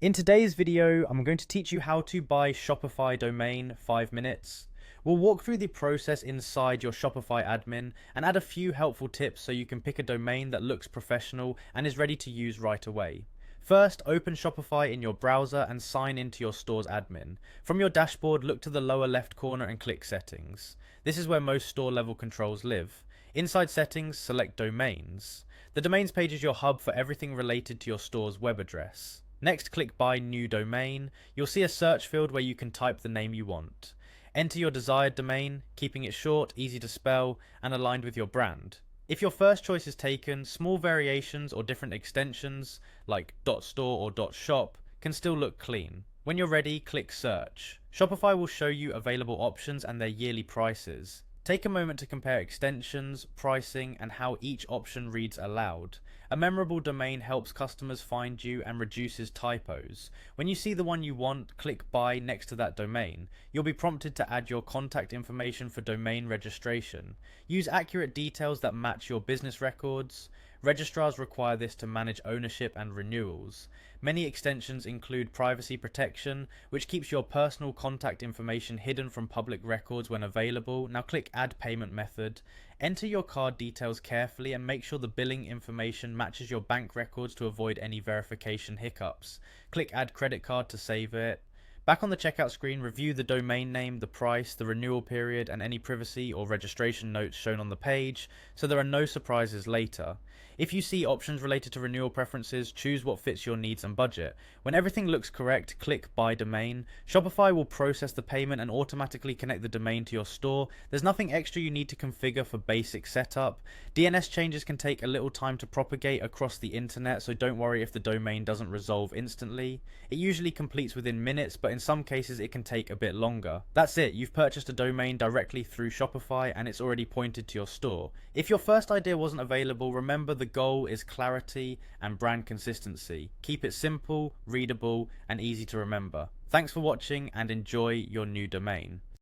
In today's video, I'm going to teach you how to buy Shopify domain 5 minutes. We'll walk through the process inside your Shopify admin and add a few helpful tips so you can pick a domain that looks professional and is ready to use right away. First, open Shopify in your browser and sign into your store's admin. From your dashboard, look to the lower left corner and click Settings. This is where most store level controls live. Inside Settings, select Domains. The Domains page is your hub for everything related to your store's web address. Next, click Buy New Domain. You'll see a search field where you can type the name you want. Enter your desired domain, keeping it short, easy to spell, and aligned with your brand. If your first choice is taken, small variations or different extensions, like .store or .shop, can still look clean. When you're ready, click Search. Shopify will show you available options and their yearly prices. Take a moment to compare extensions, pricing, and how each option reads aloud. A memorable domain helps customers find you and reduces typos. When you see the one you want, click Buy next to that domain. You'll be prompted to add your contact information for domain registration. Use accurate details that match your business records. Registrars require this to manage ownership and renewals. Many extensions include privacy protection, which keeps your personal contact information hidden from public records when available. Now click Add Payment Method. Enter your card details carefully and make sure the billing information matches your bank records to avoid any verification hiccups. Click Add Credit Card to save it. Back on the checkout screen, review the domain name, the price, the renewal period, and any privacy or registration notes shown on the page, so there are no surprises later. If you see options related to renewal preferences, choose what fits your needs and budget. When everything looks correct, click Buy Domain. Shopify will process the payment and automatically connect the domain to your store. There's nothing extra you need to configure for basic setup. DNS changes can take a little time to propagate across the internet, so don't worry if the domain doesn't resolve instantly. It usually completes within minutes, but in some cases it can take a bit longer. That's it, you've purchased a domain directly through Shopify and it's already pointed to your store. If your first idea wasn't available, remember the goal is clarity and brand consistency. Keep it simple, readable, and easy to remember. Thanks for watching and enjoy your new domain.